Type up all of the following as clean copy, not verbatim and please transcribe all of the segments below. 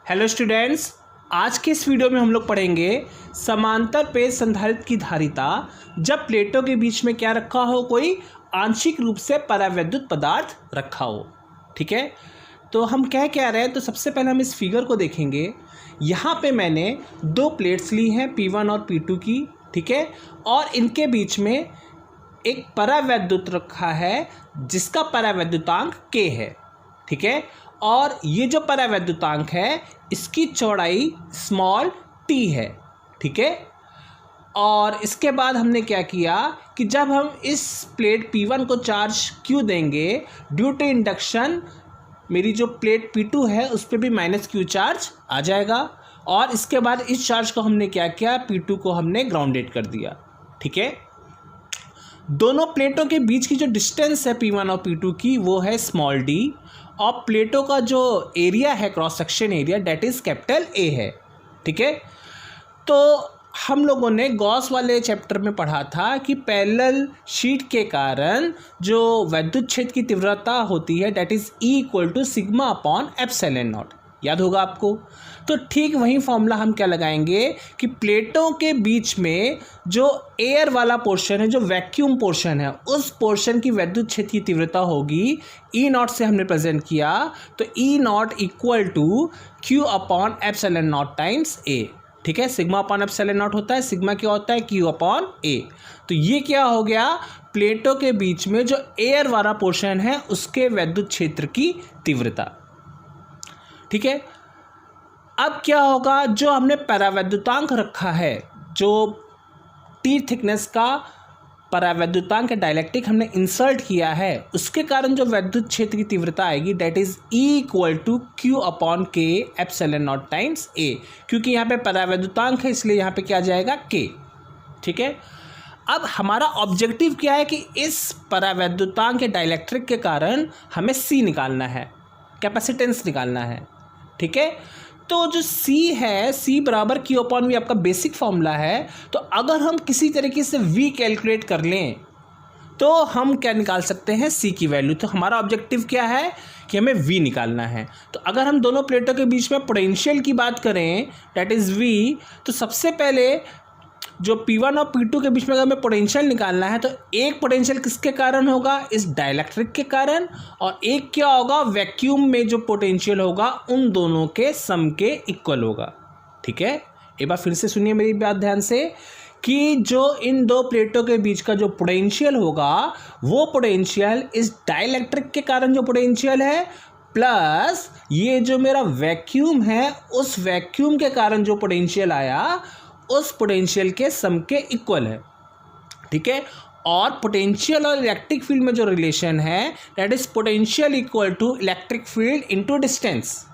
Hello students, आज के इस वीडियो में हम लोग पढ़ेंगे समांतर पेज संधारित्र की धारिता जब प्लेटों के बीच में क्या रखा हो, कोई आंशिक रूप से परावैद्युत पदार्थ रखा हो। ठीक है, तो हम क्या कह रहे हैं, तो सबसे पहले हम इस फिगर को देखेंगे। यहाँ पे मैंने दो प्लेट्स ली हैं P1 और P2 की, ठीक है, और इनके बीच में एक परावैद्युत रखा है जिसका परावैद्युतांक K है। ठीक है, और ये जो परावैद्युतांक है इसकी चौड़ाई स्मॉल t है। ठीक है, और इसके बाद हमने क्या किया कि जब हम इस प्लेट P1 को चार्ज Q देंगे, ड्यू टू इंडक्शन मेरी जो प्लेट P2 है उस पर भी -Q चार्ज आ जाएगा। और इसके बाद इस चार्ज को हमने क्या किया, P2 को हमने ग्राउंडेड कर दिया। ठीक है, दोनों प्लेटों के बीच की जो डिस्टेंस है P1 और P2 की वो है स्मॉल d, और प्लेटों का जो एरिया है, cross section area, that is capital A है। ठीक है, तो हम लोगों ने गॉस वाले चैप्टर में पढ़ा था कि पैरेलल शीट के कारण जो वैद्युत क्षेत्र की तीव्रता होती है that is E = sigma upon epsilon naught, याद होगा आपको। तो ठीक वही फॉर्मूला हम क्या लगाएंगे कि प्लेटों के बीच में जो एयर वाला पोर्शन है, जो वैक्यूम पोर्शन है, उस पोर्शन की वैद्युत क्षेत्र की तीव्रता होगी E0 से हमने प्रेजेंट किया, तो E0 = Q upon epsilon naught times A। ठीक है, सिग्मा अपॉन एप्सिलॉन नॉट होता है, सिग्मा क्या होता है, Q अपॉन A। तो ये क्या हो गया, प्लेटों के बीच में जो एयर वाला पोर्शन है उसके वैद्युत क्षेत्र की तीव्रता। ठीक है, अब क्या होगा, जो हमने परावैद्युतांक रखा है, जो T थिकनेस का परावैद्युतांक डाइलेक्ट्रिक हमने इंसर्ट किया है, उसके कारण जो वैद्युत क्षेत्र की तीव्रता आएगी that is E = Q upon K epsilon naught times A। क्योंकि यहाँ पे परावैद्युतांक है इसलिए यहाँ पे क्या जाएगा, K। ठीक है, अब हमारा ऑब्जेक्टिव क्या है कि इस परावैद्युतांक के डाइलेक्ट्रिक के कारण हमें C निकालना है, कैपेसिटेंस निकालना है। ठीक है, तो जो C है, C = Q अपॉन V आपका बेसिक फॉर्मूला है। तो अगर हम किसी तरीके से V कैलकुलेट कर लें तो हम क्या निकाल सकते हैं, C की वैल्यू। तो हमारा ऑब्जेक्टिव क्या है कि हमें V निकालना है। तो अगर हम दोनों प्लेटों के बीच में पोटेंशियल की बात करें डेट इज़ V, तो सबसे पहले जो P1 और P2 के बीच में अगर हमें पोटेंशियल निकालना है तो एक पोटेंशियल किसके कारण होगा, इस डाइलेक्ट्रिक के कारण, और एक क्या होगा, वैक्यूम में जो पोटेंशियल होगा उन दोनों के सम के इक्वल होगा। ठीक है, एक बार फिर से सुनिए मेरी बात ध्यान से कि जो इन दो प्लेटों के बीच का जो पोटेंशियल होगा वो पोटेंशियल इस डाइलेक्ट्रिक के कारण जो पोटेंशियल है प्लस ये जो मेरा वैक्यूम है उस वैक्यूम के कारण जो पोटेंशियल आया उस पोटेंशियल के सम के इक्वल है। ठीक है, और पोटेंशियल और इलेक्ट्रिक फील्ड में जो रिलेशन है that is potential = electric field into distance.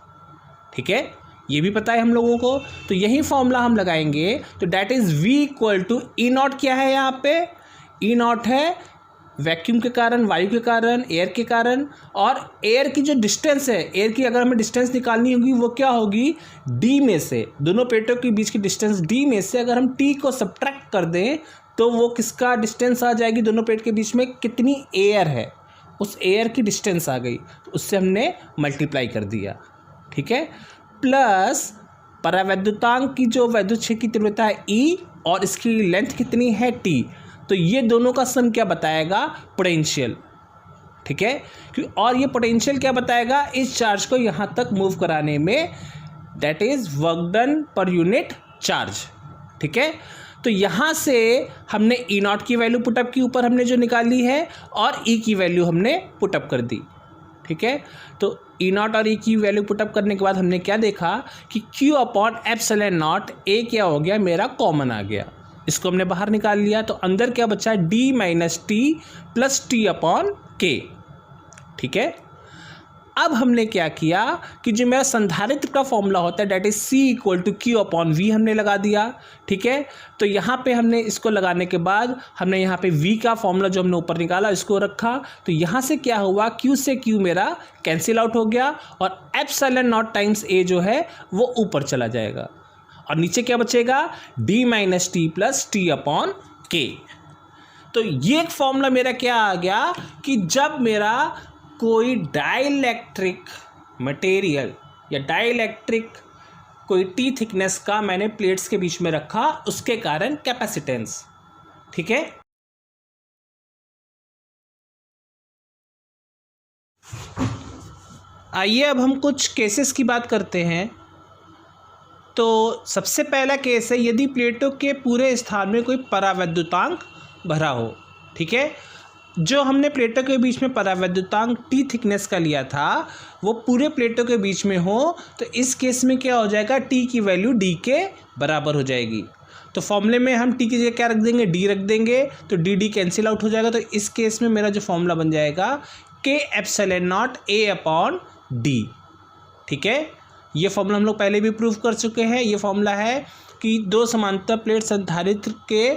ठीक है, ये भी पता है हम लोगों को। तो यही फॉर्मूला हम लगाएंगे, तो दैट इज V = E0 क्या है, यहाँ पे E0 है वैक्यूम के कारण, वायु के कारण, एयर के कारण, और एयर की जो डिस्टेंस है, एयर की अगर हमें डिस्टेंस निकालनी होगी वो क्या होगी, D में से, दोनों प्लेटों के बीच की डिस्टेंस D में से अगर हम T को सब्ट्रैक्ट कर दें तो वो किसका डिस्टेंस आ जाएगी, दोनों प्लेट के बीच में कितनी एयर है उस एयर की डिस्टेंस आ गई, तो उससे हमने मल्टीप्लाई कर दिया। ठीक है, प्लस परावैद्युतांक की जो वैद्युत क्षेत्र की तीव्रता है E और इसकी लेंथ कितनी है T, तो ये दोनों का सम क्या बताएगा, पोटेंशियल। ठीक है, और ये पोटेंशियल क्या बताएगा, इस चार्ज को यहाँ तक मूव कराने में, that is work done per unit charge. ठीक है, तो यहाँ से हमने E0 की वैल्यू पुटअप की, ऊपर हमने जो निकाली है, और E की वैल्यू हमने पुटअप कर दी। ठीक है, तो E0 और E की वैल्यू पुटअप करने के बाद हमने क्या देखा कि Q upon epsilon not A क्या हो गया, मेरा कॉमन आ गया, इसको हमने बाहर निकाल लिया। तो अंदर क्या बचा, D - T + T upon K। ठीक है, अब हमने क्या किया कि जो मेरा संधारित्र का फॉर्मूला होता है that is C = Q upon V हमने लगा दिया। ठीक है, तो यहाँ पे हमने इसको लगाने के बाद हमने यहाँ पे V का फॉर्मूला जो हमने ऊपर निकाला इसको रखा, तो यहाँ से क्या हुआ, Q से Q मेरा कैंसिल आउट हो गया, और एप्सिलॉन नॉट टाइम्स A जो है वो ऊपर चला जाएगा, और नीचे क्या बचेगा, D - T + T upon K। तो ये एक फॉर्मूला मेरा क्या आ गया कि जब मेरा कोई डाइलेक्ट्रिक मटेरियल या डाइलेक्ट्रिक कोई टी थिकनेस का मैंने प्लेट्स के बीच में रखा, उसके कारण कैपेसिटेंस। ठीक है, आइए अब हम कुछ केसेस की बात करते हैं। तो सबसे पहला केस है यदि प्लेटों के पूरे स्थान में कोई परावैद्युतांक भरा हो। ठीक है, जो हमने प्लेटों के बीच में परावैद्युतांक टी थिकनेस का लिया था वो पूरे प्लेटों के बीच में हो, तो इस केस में क्या हो जाएगा, टी की वैल्यू डी के बराबर हो जाएगी। तो फॉर्मूले में हम टी की जगह क्या रख देंगे, डी रख देंगे, तो डी डी कैंसिल आउट हो जाएगा। तो इस केस में मेरा जो फॉर्मूला बन जाएगा के epsilon naught a upon D. ठीक है, ये फॉर्मूला हम लोग पहले भी प्रूव कर चुके हैं। ये फॉर्मूला है कि दो समांतर प्लेट संधारित्र के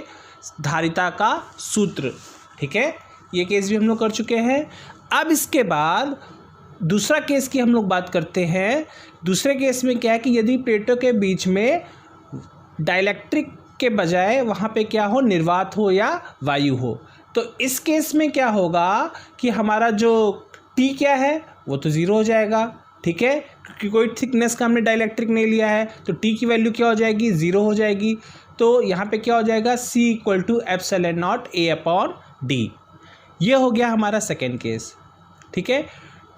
धारिता का सूत्र। ठीक है, ये केस भी हम लोग कर चुके हैं। अब इसके बाद दूसरा केस की हम लोग बात करते हैं। दूसरे केस में क्या है कि यदि प्लेटों के बीच में डाइलेक्ट्रिक के बजाय वहाँ पे क्या हो, निर्वात हो या वायु हो, तो इस केस में क्या होगा कि हमारा जो टी क्या है वो तो ज़ीरो हो जाएगा। ठीक है, क्योंकि कोई थिकनेस का हमने डाइलेक्ट्रिक नहीं लिया है, तो टी की वैल्यू क्या हो जाएगी, ज़ीरो हो जाएगी। तो यहाँ पे क्या हो जाएगा, c equal to epsilon naught a upon d. ये हो गया हमारा सेकेंड केस। ठीक है,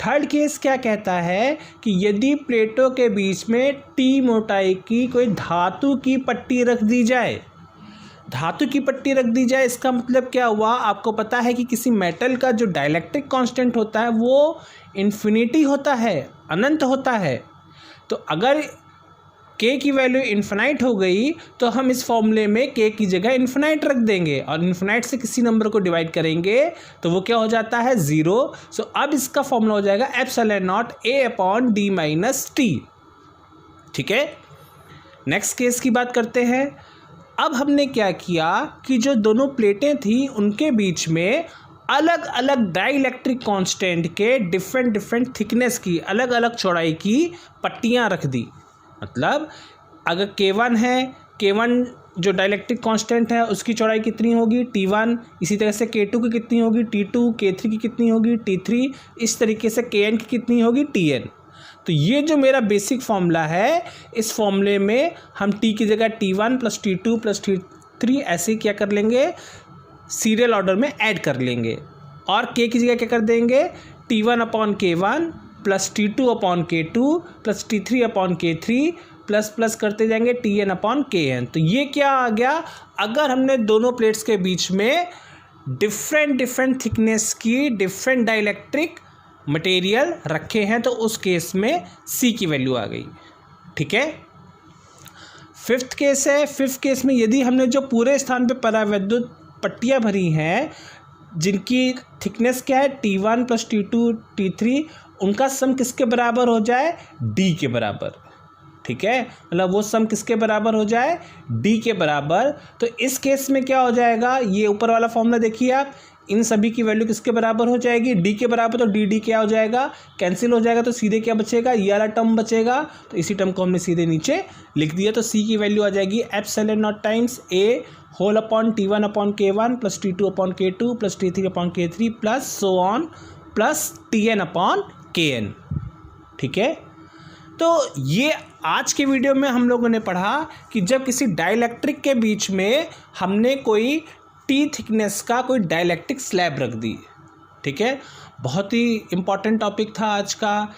थर्ड केस क्या कहता है कि यदि प्लेटों के बीच में टी मोटाई की कोई धातु की पट्टी रख दी जाए। धातु की पट्टी रख दी जाए, इसका मतलब क्या हुआ, आपको पता है कि किसी मेटल का जो डाइलेक्ट्रिक कांस्टेंट होता है वो इन्फिनिटी होता है, अनंत होता है। तो अगर k की वैल्यू इन्फिनाइट हो गई तो हम इस फॉर्मूले में k की जगह इन्फिनाइट रख देंगे और इन्फिनाइट से किसी नंबर को डिवाइड करेंगे तो वो क्या हो जाता है, ज़ीरो। सो अब इसका फॉर्मूला हो जाएगा epsilon not a upon D minus T. ठीक है, नेक्स्ट केस की बात करते हैं। अब हमने क्या किया कि जो दोनों प्लेटें थी उनके बीच में अलग अलग डाइलेक्ट्रिक कांस्टेंट के डिफरेंट थिकनेस की, अलग अलग चौड़ाई की पट्टियां रख दी। मतलब अगर K1 है, K1 जो डाइलेक्ट्रिक कांस्टेंट है उसकी चौड़ाई कितनी होगी, T1। इसी तरह से K2 की कितनी होगी, T2। K3 की कितनी होगी, T3। इस तरीके से Kn की कितनी होगी, Tn। तो ये जो मेरा बेसिक फॉर्मूला है, इस फॉर्मूले में हम T की जगह T1 plus T2 plus T3 ऐसे क्या कर लेंगे, सीरियल ऑर्डर में ऐड कर लेंगे। और K की जगह क्या कर देंगे, T1 upon K1 plus T2 upon K2 plus T3 upon K3 plus plus करते जाएंगे Tn अपॉन Kn। तो ये क्या आ गया, अगर हमने दोनों प्लेट्स के बीच में डिफरेंट थिकनेस की डिफरेंट डाइलेक्ट्रिक मटेरियल रखे हैं तो उस केस में C की वैल्यू आ गई। ठीक है, फिफ्थ केस है। फिफ्थ केस में यदि हमने जो पूरे स्थान पे परावैद्युत पट्टियाँ भरी हैं जिनकी थिकनेस क्या है, T1 प्लस T2 T3, उनका सम किसके बराबर हो जाए, D के बराबर। ठीक है, मतलब वो सम किसके बराबर हो जाए, D के बराबर। तो इस केस में क्या हो जाएगा, ये ऊपर वाला फॉर्मूला देखिए आप, इन सभी की वैल्यू किसके बराबर हो जाएगी, D के बराबर। तो डी क्या हो जाएगा, कैंसिल हो जाएगा। तो सीधे क्या बचेगा, ये वाला टर्म बचेगा। तो इसी टर्म को हमने सीधे नीचे लिख दिया। तो C की वैल्यू आ जाएगी epsilon naught times A whole upon T1 upon K1 plus T2 upon K2 plus T3 upon K3 plus so on plus Tn upon Kn। ठीक है, तो ये आज के वीडियो में हम लोगों ने पढ़ा कि जब किसी डाइलेक्ट्रिक के बीच में हमने कोई टी थिकनेस का कोई डाइलेक्ट्रिक स्लैब रख दी। ठीक है, बहुत ही इम्पॉर्टेंट टॉपिक था आज का।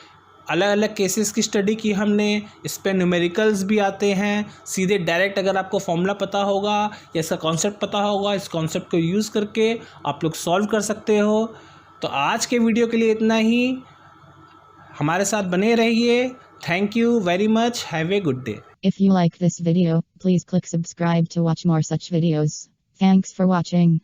अलग अलग केसेस की स्टडी की हमने, इस पर न्यूमेरिकल्स भी आते हैं। सीधे डायरेक्ट अगर आपको फॉर्मूला पता होगा या इसका कॉन्सेप्ट पता होगा, इस कॉन्सेप्ट को यूज़ करके आप लोग सॉल्व कर सकते हो। तो आज के वीडियो के लिए इतना ही, हमारे साथ बने रहिए। Thank you very much, have a good day. If you like this video, please click subscribe to watch more such videos. Thanks for watching.